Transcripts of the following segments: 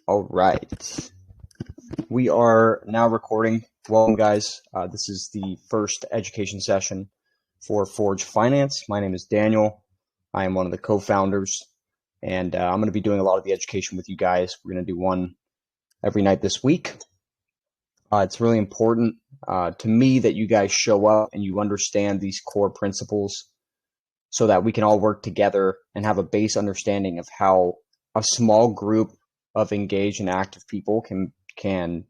All right. We are now recording. Welcome, guys. This is the first education session for Forge Finance. My name is Daniel. I am one of the co-founders, and I'm going to be doing a lot of the education with you guys. We're going to do one every night this week. It's really important to me that you guys show up and you understand these core principles so that we can all work together and have a base understanding of how a small group of engaged and active people can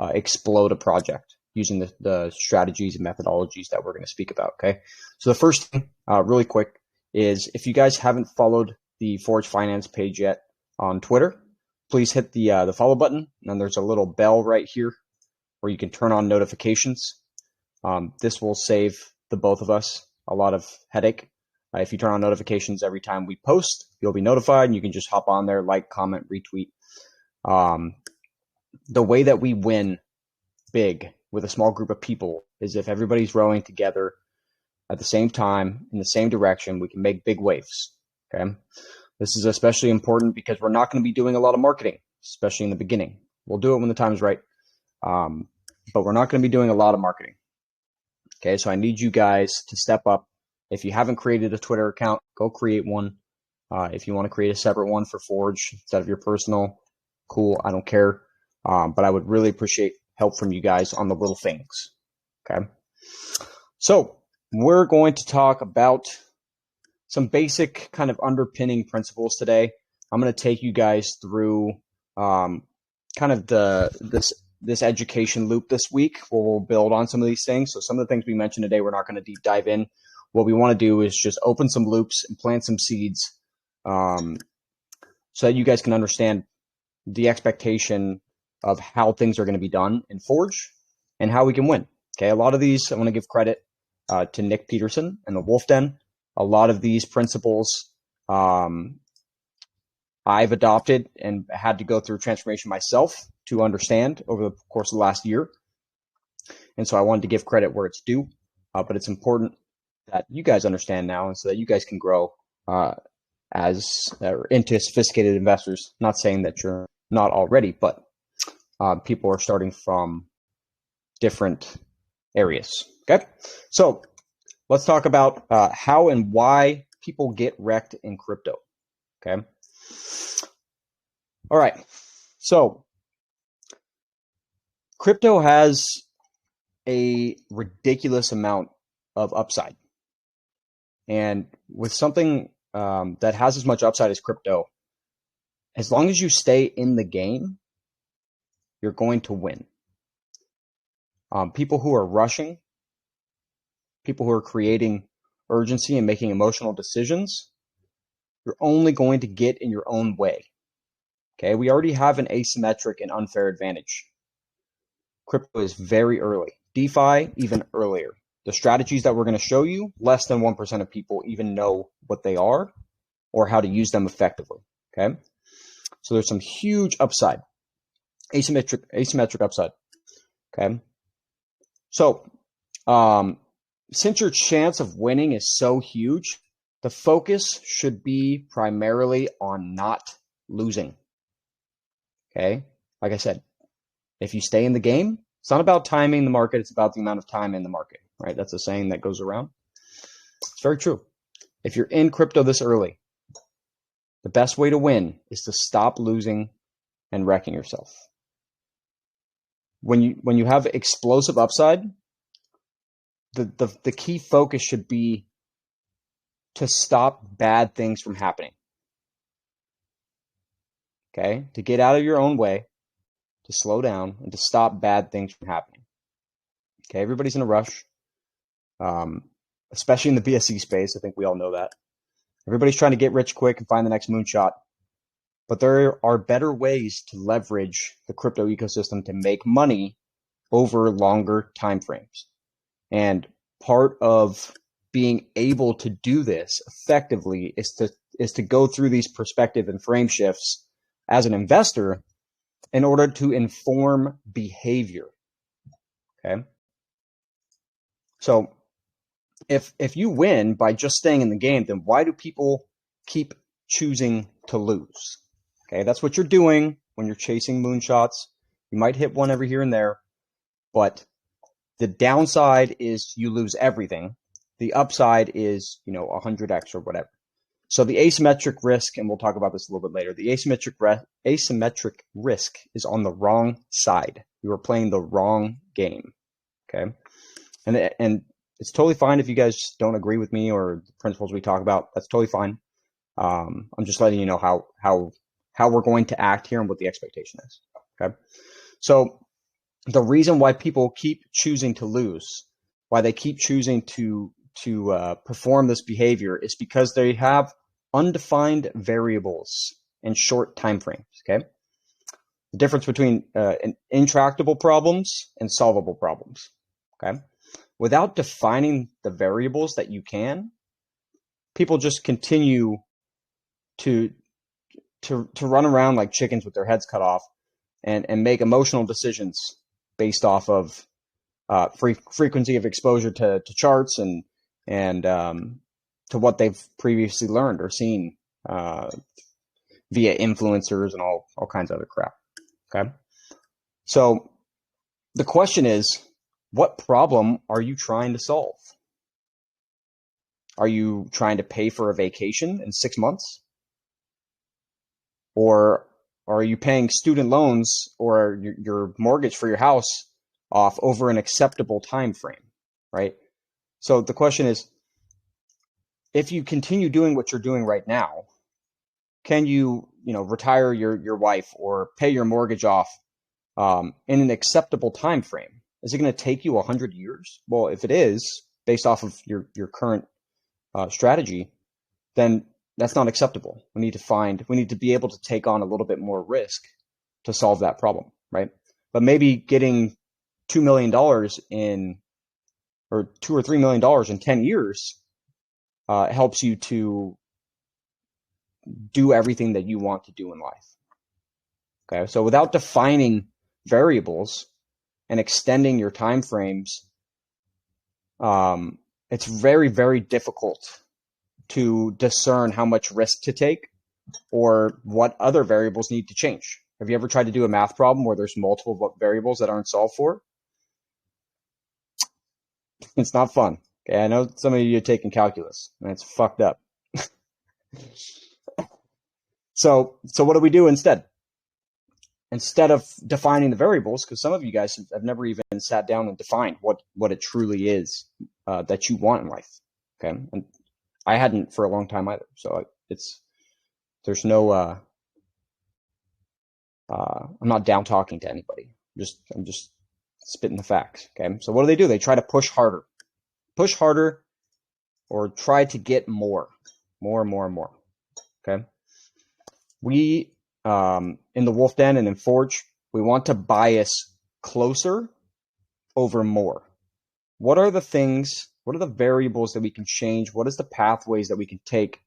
explode a project using the strategies and methodologies that we're going to speak about. Okay, so the first thing, really quick, is if you guys haven't followed the Forge Finance page yet on Twitter, please hit the follow button, and then there's a little bell right here where you can turn on notifications. This will save the both of us a lot of headache. If you turn on notifications every time we post, you'll be notified, and you can just hop on there, like, comment, retweet. The way that we win big with a small group of people is if everybody's rowing together at the same time in the same direction. We can make big waves. Okay, this is especially important because we're not going to be doing a lot of marketing, especially in the beginning. We'll do it when the time is right, but we're not going to be doing a lot of marketing. Okay, so I need you guys to step up. If you haven't created a Twitter account, go create one. If you want to create a separate one for Forge instead of your personal, cool, I don't care. But I would really appreciate help from you guys on the little things. Okay, so we're going to talk about some basic kind of underpinning principles today. I'm going to take you guys through kind of this education loop this week where we'll build on some of these things. So some of the things we mentioned today, we're not going to deep dive in. What we want to do is just open some loops and plant some seeds so that you guys can understand the expectation of how things are going to be done in Forge and how we can win. Okay, a lot of these, I want to give credit to Nick Peterson and the Wolf Den. A lot of these principles I've adopted and had to go through transformation myself to understand over the course of the last year. And so I wanted to give credit where it's due, but it's important that you guys understand now, and so that you guys can grow into sophisticated investors. Not saying that you're not already, but people are starting from different areas. Okay, so let's talk about how and why people get wrecked in crypto. Okay, all right. So crypto has a ridiculous amount of upside. And with something that has as much upside as crypto, as long as you stay in the game, you're going to win. People who are rushing, people who are creating urgency and making emotional decisions, you're only going to get in your own way. Okay, we already have an asymmetric and unfair advantage. Crypto is very early. DeFi, even earlier. The strategies that we're going to show you, less than 1% of people even know what they are or how to use them effectively. Okay, so there's some huge upside, asymmetric upside. Okay, so since your chance of winning is so huge, the focus should be primarily on not losing. Okay, like I said, if you stay in the game, it's not about timing the market, it's about the amount of time in the market. Right? That's a saying that goes around. It's very true. If you're in crypto this early, the best way to win is to stop losing and wrecking yourself. When you have explosive upside, the key focus should be to stop bad things from happening. Okay? To get out of your own way, to slow down, and to stop bad things from happening. Okay, everybody's in a rush. Especially in the BSC space. I think we all know that. Everybody's trying to get rich quick and find the next moonshot. But there are better ways to leverage the crypto ecosystem to make money over longer time frames. And part of being able to do this effectively is to go through these perspective and frame shifts as an investor in order to inform behavior. Okay? So if you win by just staying in the game, then why do people keep choosing to lose? Okay, that's what you're doing when you're chasing moonshots. You might hit one every here and there, but the downside is you lose everything. The upside is, 100x or whatever. So the asymmetric risk, and we'll talk about this a little bit later, the asymmetric risk is on the wrong side. You are playing the wrong game, okay? And it's totally fine if you guys don't agree with me or the principles we talk about. That's totally fine. I'm just letting you know how we're going to act here and what the expectation is, okay? So the reason why people keep choosing to lose, why they keep choosing to perform this behavior is because they have undefined variables and short time frames, okay? The difference between intractable problems and solvable problems, okay? Without defining the variables that you can, people just continue to run around like chickens with their heads cut off and make emotional decisions based off of frequency of exposure to charts and to what they've previously learned or seen via influencers and all kinds of other crap. Okay, so the question is, what problem are you trying to solve? Are you trying to pay for a vacation in 6 months? Or are you paying student loans or your mortgage for your house off over an acceptable time frame, right? So the question is, if you continue doing what you're doing right now, can you, retire your wife or pay your mortgage off in an acceptable time frame? Is it going to take you 100 years? Well, if it is, based off of your current strategy, then that's not acceptable. We need to be able to take on a little bit more risk to solve that problem, right? But maybe getting $2 million or $2 or $3 million in 10 years helps you to do everything that you want to do in life. Okay, so without defining variables and extending your time frames, it's very, very difficult to discern how much risk to take or what other variables need to change. Have you ever tried to do a math problem where there's multiple variables that aren't solved for? It's not fun. Okay, I know some of you are taking calculus, and it's fucked up. So what do we do instead? Instead of defining the variables, because some of you guys have never even sat down and defined what it truly is that you want in life. Okay, and I hadn't for a long time either. So there's no I'm not down talking to anybody. I'm just spitting the facts. Okay, so what do? They try to push harder, or try to get more. Okay, we in the Wolf Den and in Forge, we want to bias closer over more. What are the things? What are the variables that we can change? What is the pathways that we can take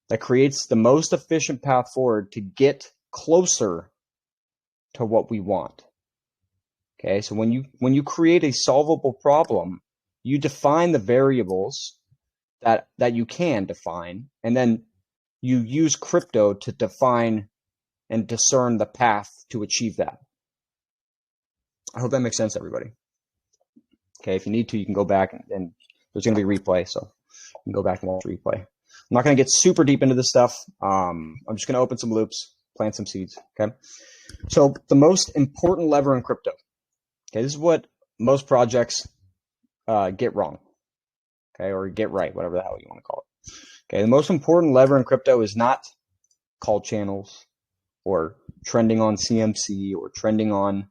that creates the most efficient path forward to get closer to what we want? Okay, so when you create a solvable problem, you define the variables that you can define, and then you use crypto to define and discern the path to achieve that. I hope that makes sense, everybody. Okay, if you need to, you can go back and there's going to be a replay, so you can go back and watch the replay. I'm not going to get super deep into this stuff. I'm just going to open some loops, plant some seeds, okay? So the most important lever in crypto, okay, this is what most projects get wrong, okay, or get right, whatever the hell you want to call it. Okay, the most important lever in crypto is not call channels or trending on CMC or trending on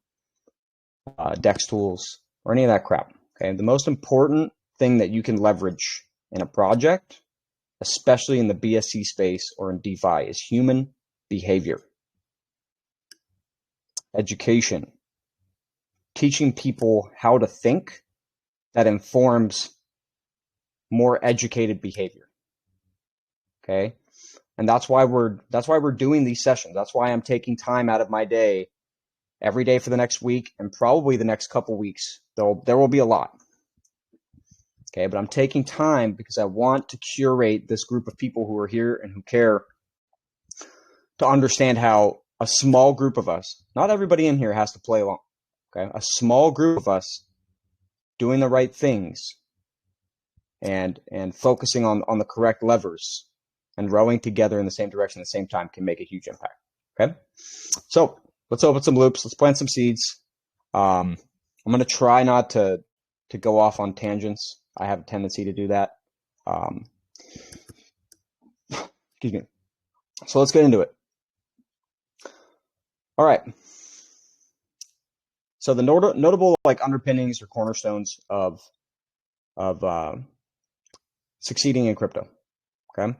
DEX tools or any of that crap. Okay, the most important thing that you can leverage in a project, especially in the BSC space or in DeFi, is human behavior. Education. Teaching people how to think that informs more educated behavior. Okay? And that's why we're doing these sessions. That's why I'm taking time out of my day every day for the next week and probably the next couple weeks. There will be a lot. Okay, but I'm taking time because I want to curate this group of people who are here and who care to understand how a small group of us, not everybody in here has to play along, okay? A small group of us doing the right things and focusing on the correct levers and rowing together in the same direction at the same time can make a huge impact, okay? So let's open some loops. Let's plant some seeds. I'm going to try not to go off on tangents. I have a tendency to do that. Excuse me. So let's get into it. All right. So the notable like underpinnings or cornerstones of succeeding in crypto. Okay.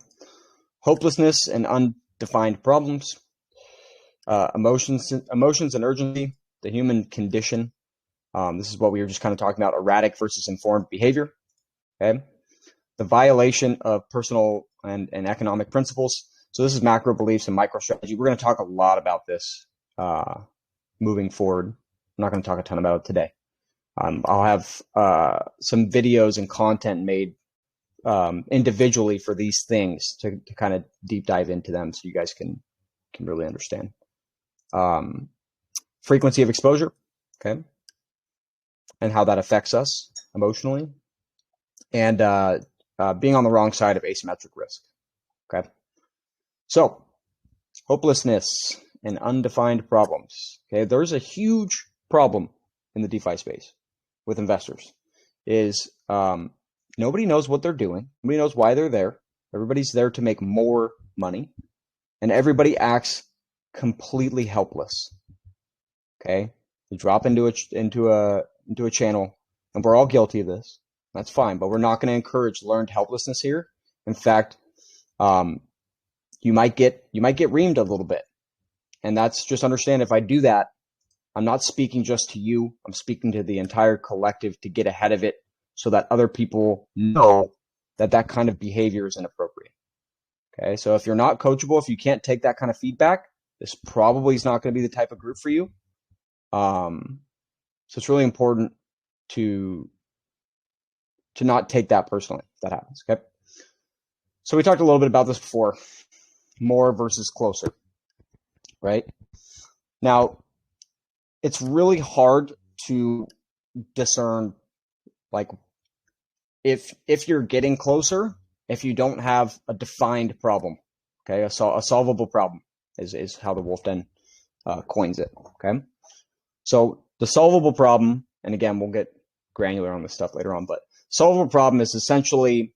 Hopelessness and undefined problems, emotions and urgency, the human condition. This is what we were just kind of talking about: erratic versus informed behavior. Okay. The violation of personal and economic principles. So this is macro beliefs and micro strategy. We're going to talk a lot about this moving forward. I'm not going to talk a ton about it today. I'll have some videos and content made individually for these things to kind of deep dive into them so you guys can really understand. Frequency of exposure, okay, and how that affects us emotionally, and being on the wrong side of asymmetric risk, okay? So, hopelessness and undefined problems, okay? There's a huge problem in the DeFi space with investors is nobody knows what they're doing. Nobody knows why they're there. Everybody's there to make more money, and everybody acts completely helpless. Okay, you drop into a channel, and we're all guilty of this. That's fine, but we're not going to encourage learned helplessness here. In fact, you might get reamed a little bit, and that's just understand. If I do that, I'm not speaking just to you. I'm speaking to the entire collective to get ahead of it, so that other people know that kind of behavior is inappropriate. Okay, so if you're not coachable, if you can't take that kind of feedback, this probably is not going to be the type of group for you. So it's really important to not take that personally if that happens. Okay, so we talked a little bit about this before, more versus closer, right? Now, it's really hard to discern, like, if you're getting closer, if you don't have a defined problem, okay, a solvable problem is how the Wolf Den coins it, okay? So the solvable problem, and again, we'll get granular on this stuff later on, but solvable problem is essentially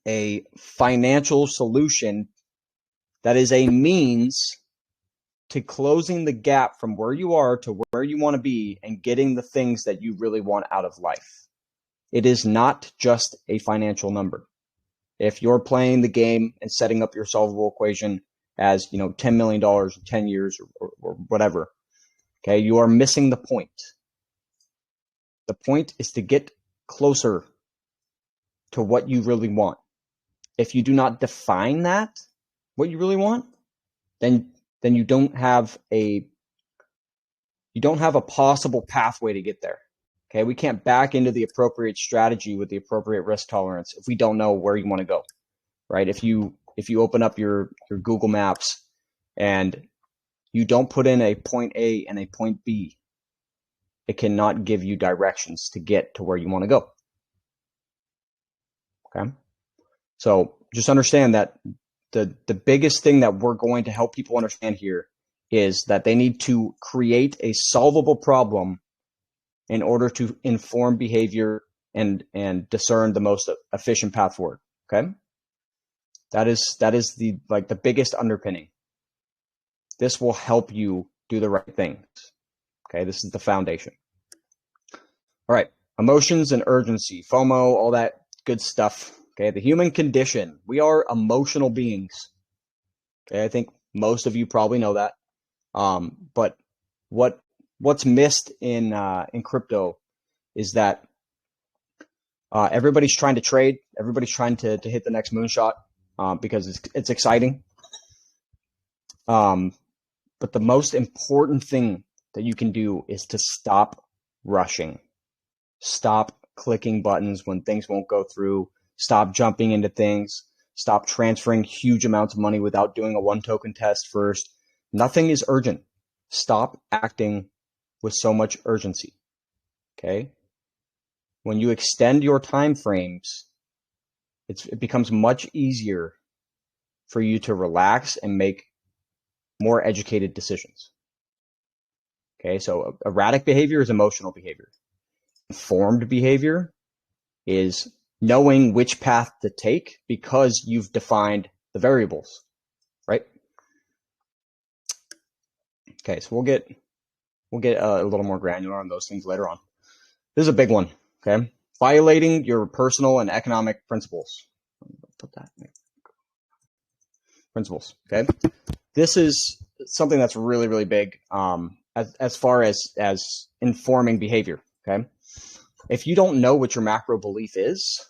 a financial solution that is a means to closing the gap from where you are to where you want to be and getting the things that you really want out of life. It is not just a financial number. If you're playing the game and setting up your solvable equation as, $10 million in 10 years or whatever, okay, you are missing the point. The point is to get closer to what you really want. If you do not define that, what you really want, then you don't have a possible pathway to get there. Okay, we can't back into the appropriate strategy with the appropriate risk tolerance if we don't know where you want to go, right? If you open up your Google Maps and you don't put in a point A and a point B, it cannot give you directions to get to where you want to go. Okay, so just understand that the biggest thing that we're going to help people understand here is that they need to create a solvable problem in order to inform behavior and discern the most efficient path forward. Okay, that is the biggest underpinning. This will help you do the right things. Okay, this is the foundation. All right, emotions and urgency, FOMO, all that good stuff. Okay, the human condition. We are emotional beings. Okay, I think most of you probably know that. But what's missed in crypto is that everybody's trying to trade. Everybody's trying to hit the next moonshot because it's exciting. But the most important thing that you can do is to stop rushing. Stop clicking buttons when things won't go through. Stop jumping into things. Stop transferring huge amounts of money without doing a one token test first. Nothing is urgent. Stop acting with so much urgency. Okay? When you extend your time frames, it becomes much easier for you to relax and make more educated decisions. Okay, so erratic behavior is emotional behavior. Informed behavior is knowing which path to take because you've defined the variables, right? Okay, so we'll get a little more granular on those things later on. This is a big one, okay? Violating your personal and economic principles. Put that in there. Principles, okay? This is something that's really, really big as far as informing behavior, okay? If you don't know what your macro belief is,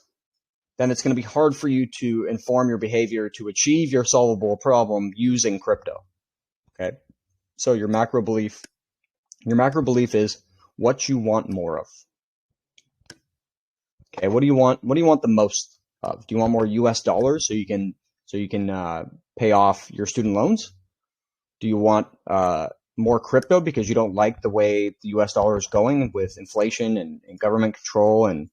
then it's going to be hard for you to inform your behavior to achieve your solvable problem using crypto, okay? So your macro belief is what you want more of. Okay, what do you want the most of? Do you want more US dollars so you can pay off your student loans? Do you want more crypto because you don't like the way the US dollar is going with inflation and government control and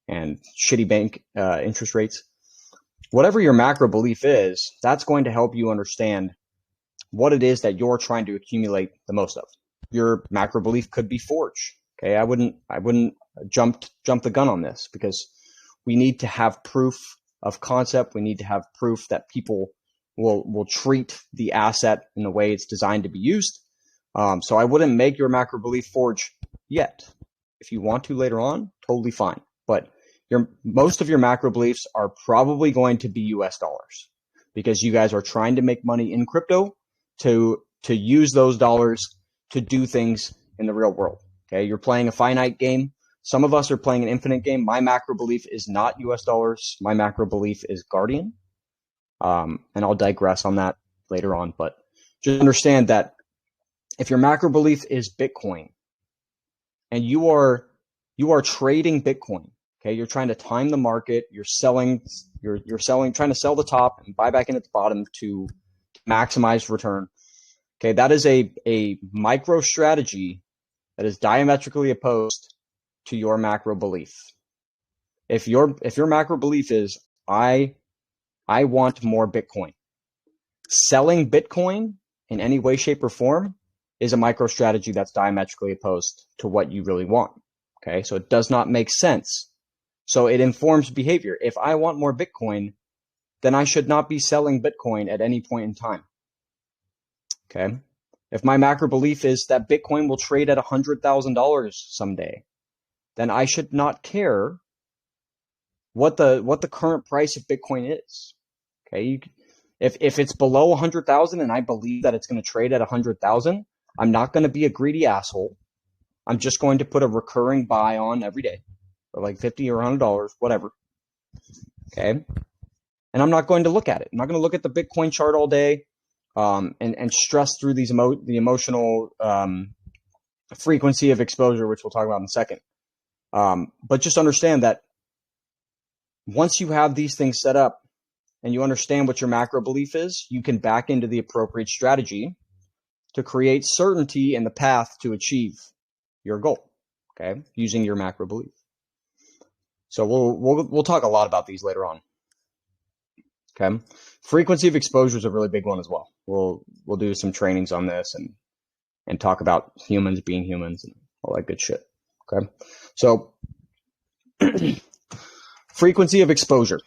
shitty bank interest rates? Whatever your macro belief is, that's going to help you understand what it is that you're trying to accumulate the most of. Your macro belief could be forge. Okay, I wouldn't jump the gun on this because we need to have proof of concept. We need to have proof that people will treat the asset in the way it's designed to be used. So I wouldn't make your macro belief forge yet. If you want to later on, totally fine. But most of your macro beliefs are probably going to be US dollars because you guys are trying to make money in crypto to use those dollars to do things in the real world. Okay, you're playing a finite game. Some of us are playing an infinite game. My macro belief is not US dollars. My macro belief is Guardian. And I'll digress on that later on. But just understand that if your macro belief is Bitcoin and you are trading Bitcoin, okay, you're trying to time the market, you're selling, trying to sell the top and buy back in at the bottom to maximize return. Okay, that is a micro strategy that is diametrically opposed to your macro belief. If your macro belief is I want more Bitcoin, selling Bitcoin in any way, shape, or form is a micro strategy that's diametrically opposed to what you really want. Okay, so it does not make sense. So it informs behavior. If I want more Bitcoin, then I should not be selling Bitcoin at any point in time. Okay, if my macro belief is that Bitcoin will trade at $100,000 someday, then I should not care what the current price of Bitcoin is. Okay, if it's below 100,000 and I believe that it's going to trade at 100,000, I'm not going to be a greedy asshole. I'm just going to put a recurring buy on every day for like $50 or $100, whatever. Okay, and I'm not going to look at it. I'm not going to look at the Bitcoin chart all day and stress through the emotional frequency of exposure, which we'll talk about in a second. But just understand that once you have these things set up and you understand what your macro belief is, you can back into the appropriate strategy to create certainty in the path to achieve your goal, okay, using your macro belief. So we'll talk a lot about these later on. Okay, frequency of exposure is a really big one as well. We'll do some trainings on this and talk about humans being humans and all that good shit. Okay, so frequency of exposure,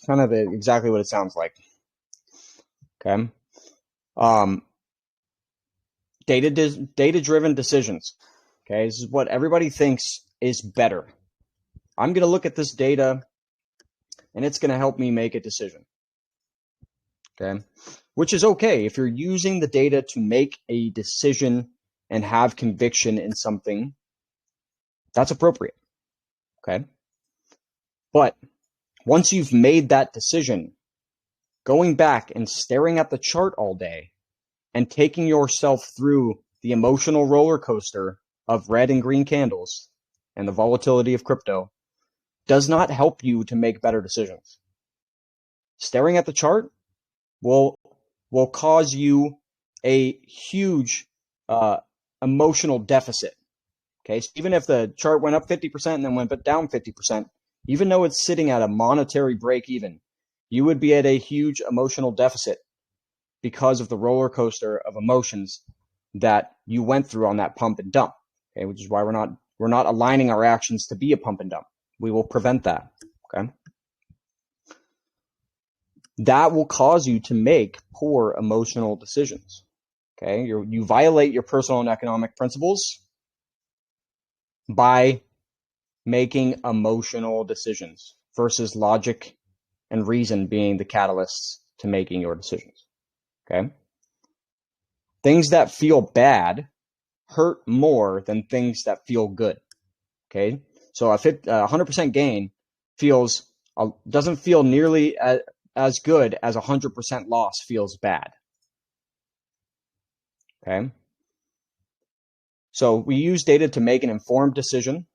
kind of exactly what it sounds like. Okay, data-driven decisions. Okay, this is what everybody thinks is better. I'm going to look at this data, and it's going to help me make a decision. Okay, which is okay if you're using the data to make a decision and have conviction in something. That's appropriate. Okay, but once you've made that decision, going back and staring at the chart all day and taking yourself through the emotional roller coaster of red and green candles and the volatility of crypto does not help you to make better decisions. Staring at the chart will cause you a huge emotional deficit. Okay, so even if the chart went up 50% and then went down 50%, even though it's sitting at a monetary break even, you would be at a huge emotional deficit because of the roller coaster of emotions that you went through on that pump and dump. Okay, which is why we're not aligning our actions to be a pump and dump. We will prevent that. Okay, that will cause you to make poor emotional decisions. Okay, you violate your personal and economic principles by making emotional decisions versus logic and reason being the catalysts to making your decisions. Okay? Things that feel bad hurt more than things that feel good. Okay? So a 100% gain doesn't feel nearly as good as 100% loss feels bad. Okay? So we use data to make an informed decision.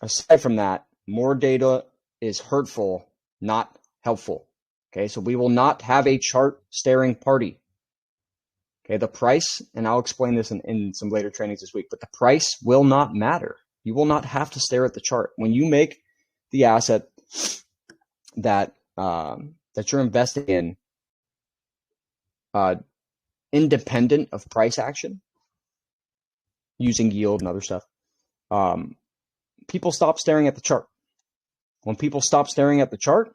Aside from that, more data is hurtful, not helpful. Okay, so we will not have a chart staring party. Okay, the price, and I'll explain this in some later trainings this week, but the price will not matter. You will not have to stare at the chart. When you make the asset that you're investing in independent of price action, using yield and other stuff, people stop staring at the chart. When people stop staring at the chart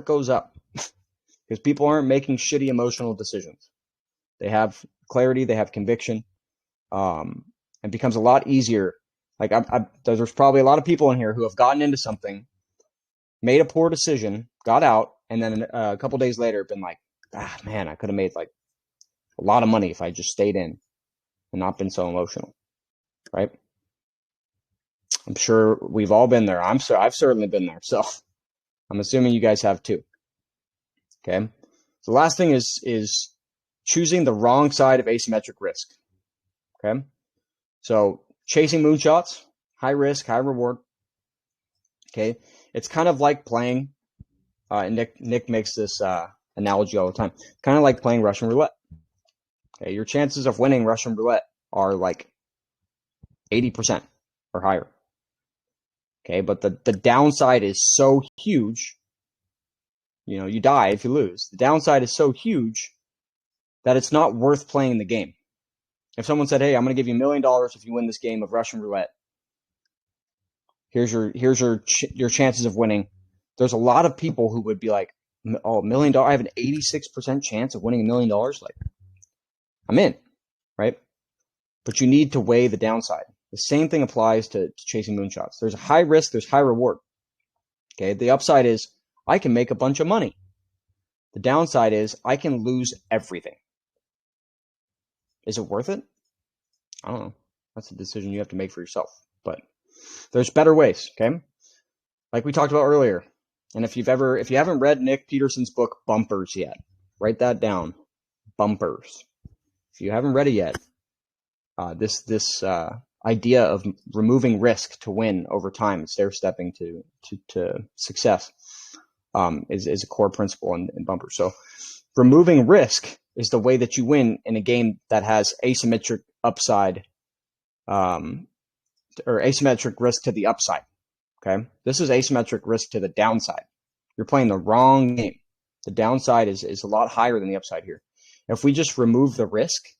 goes up because people aren't making shitty emotional decisions. They have clarity, they have conviction. It becomes a lot easier. Like there's probably a lot of people in here who have gotten into something, made a poor decision, got out, and then a couple days later been like, man, I could have made like a lot of money if I just stayed in and not been so emotional, right? I'm sure we've all been there. I've certainly been there. So I'm assuming you guys have too. Okay. So the last thing is choosing the wrong side of asymmetric risk. Okay. So chasing moonshots, high risk, high reward. Okay. It's kind of like playing, and Nick makes this analogy all the time. Kind of like playing Russian roulette. Okay. Your chances of winning Russian roulette are like 80% or higher. Okay. But the downside is so huge. You know, you die if you lose. The downside is so huge that it's not worth playing the game. If someone said, hey, I'm going to give you $1 million if you win this game of Russian roulette, here's your chances of winning. There's a lot of people who would be like, oh, $1 million, I have an 86% chance of winning $1 million. Like, I'm in, right? But you need to weigh the downside. The same thing applies to chasing moonshots. There's a high risk, there's high reward. Okay, the upside is I can make a bunch of money. The downside is I can lose everything. Is it worth it? I don't know. That's a decision you have to make for yourself. But there's better ways, okay? Like we talked about earlier. And if you haven't read Nick Peterson's book Bumpers yet, write that down. Bumpers. If you haven't read it yet, this idea of removing risk to win over time, stair-stepping to success, is a core principle in Bumpers. So removing risk is the way that you win in a game that has asymmetric upside, or asymmetric risk to the upside. Okay, this is asymmetric risk to the downside. You're playing the wrong game. The downside is a lot higher than the upside here. If we just remove the risk,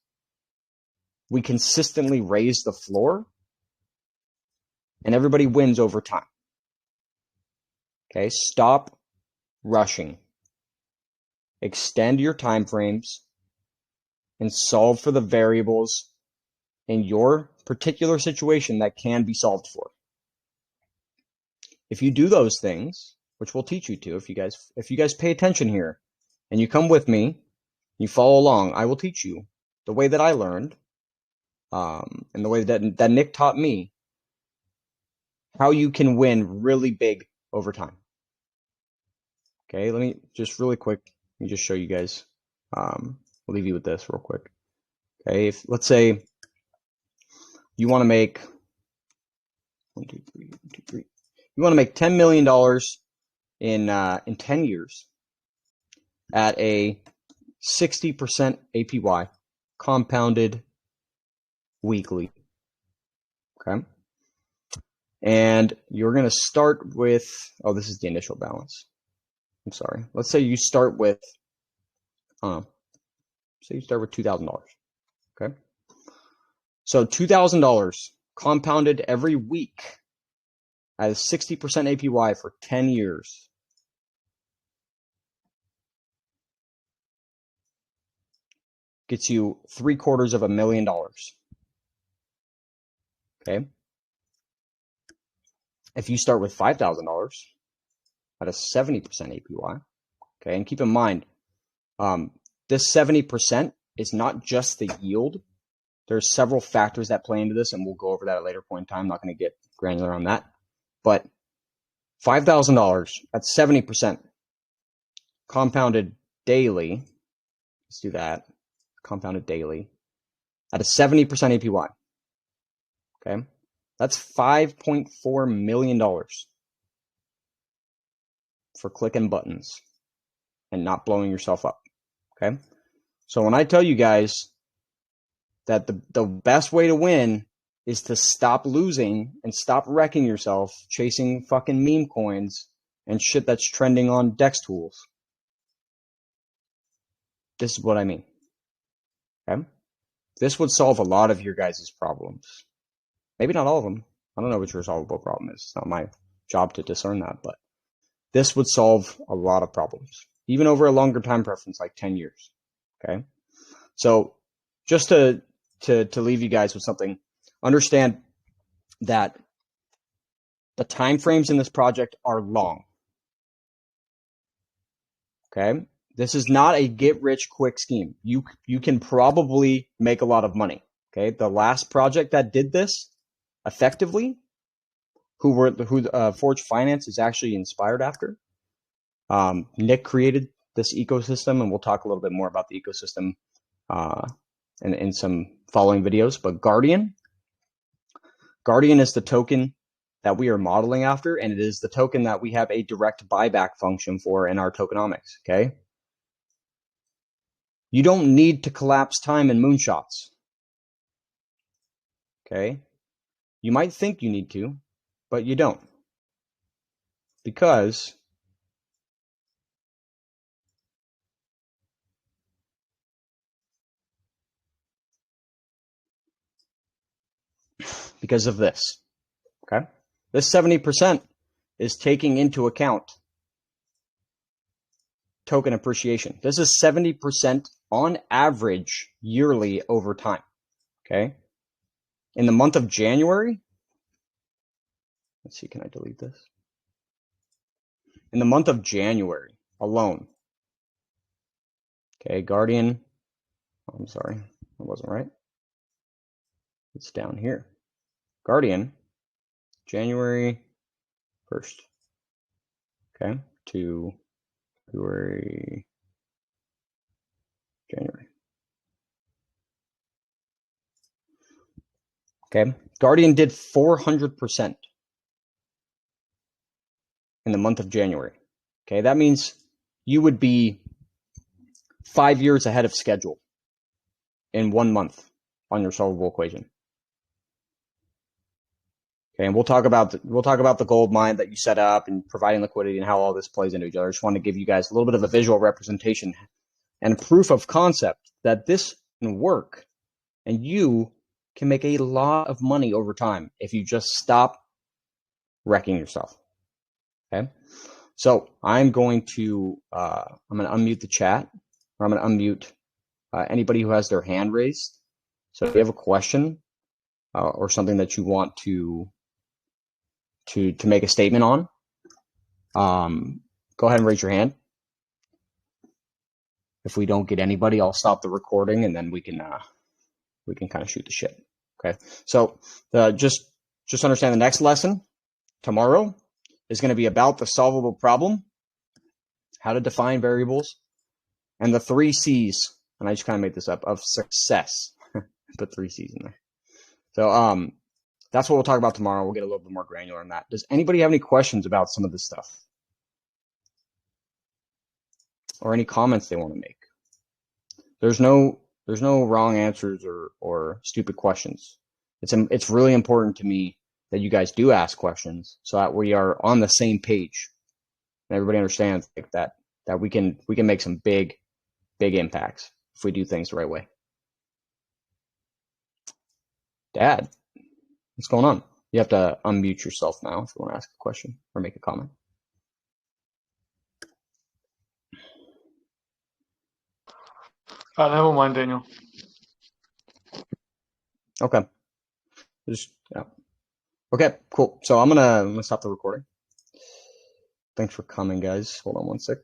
we consistently raise the floor, and everybody wins over time. Okay, stop rushing. Extend your time frames and solve for the variables in your particular situation that can be solved for. If you do those things, which we'll teach you to, if you guys pay attention here and you come with me, you follow along, I will teach you the way that I learned, and the way that Nick taught me, how you can win really big over time. Okay, let me just really quick, let me just show you guys. We'll leave you with this real quick. Okay, let's say you want to make you want to make $10 million in 10 years at a 60% APY compounded weekly. Okay. And you're going to start with, oh, this is the initial balance. I'm sorry. Let's say you start with, say you start with $2,000. Okay. So $2,000 compounded every week at 60% APY for 10 years. Gets you $750,000. Okay. If you start with $5,000 at a 70% APY, okay, and keep in mind, this 70% is not just the yield. There's several factors that play into this, and we'll go over that at a later point in time. I'm not going to get granular on that. But $5,000 at 70% compounded daily. Let's do that. Compounded daily at a 70% APY. Okay. That's $5.4 million for clicking buttons and not blowing yourself up. Okay. So when I tell you guys that the best way to win is to stop losing and stop wrecking yourself chasing fucking meme coins and shit that's trending on DEX tools, this is what I mean. Okay? This would solve a lot of your guys' problems. Maybe not all of them. I don't know what your solvable problem is. It's not my job to discern that, but this would solve a lot of problems, even over a longer time preference, like 10 years. Okay? So just to leave you guys with something, understand that the time frames in this project are long. Okay? This is not a get-rich-quick scheme. You can probably make a lot of money. Okay? The last project that did this effectively, who Forge Finance is actually inspired after, Nick created this ecosystem, and we'll talk a little bit more about the ecosystem in some following videos. But Guardian is the token that we are modeling after, and it is the token that we have a direct buyback function for in our tokenomics. Okay. You don't need to collapse time in moonshots. Okay. You might think you need to, but you don't. Because of this. Okay. This 70% is taking into account token appreciation. This is 70% on average yearly over time. Okay. In the month of January, let's see, can I delete this? In the month of January alone, okay, Guardian, I'm sorry, that wasn't right. It's down here. Guardian, January 1st, okay, to February, January. Okay, Guardian did 400% in the month of January. Okay, that means you would be 5 years ahead of schedule in 1 month on your solvable equation. Okay, and we'll talk about the gold mine that you set up and providing liquidity and how all this plays into each other. I just want to give you guys a little bit of a visual representation and proof of concept that this can work, and you can make a lot of money over time if you just stop wrecking yourself. Okay, so I'm going to unmute the chat, or I'm going to unmute anybody who has their hand raised. So if you have a question or something that you want to make a statement on, go ahead and raise your hand. If we don't get anybody, I'll stop the recording, and then we can kind of shoot the shit. Okay. So just understand the next lesson tomorrow is going to be about the solvable problem, how to define variables, and the 3 C's. And I just kind of made this up, of success. Put 3 C's in there. So that's what we'll talk about tomorrow. We'll get a little bit more granular on that. Does anybody have any questions about some of this stuff? Or any comments they want to make? There's no wrong answers or stupid questions. It's really important to me that you guys do ask questions so that we are on the same page and everybody understands like that we can make some big impacts if we do things the right way. Dad, what's going on? You have to unmute yourself now if you want to ask a question or make a comment. Never mind, Daniel. Okay. Yeah. Okay, cool. So I'm gonna stop the recording. Thanks for coming, guys. Hold on one sec.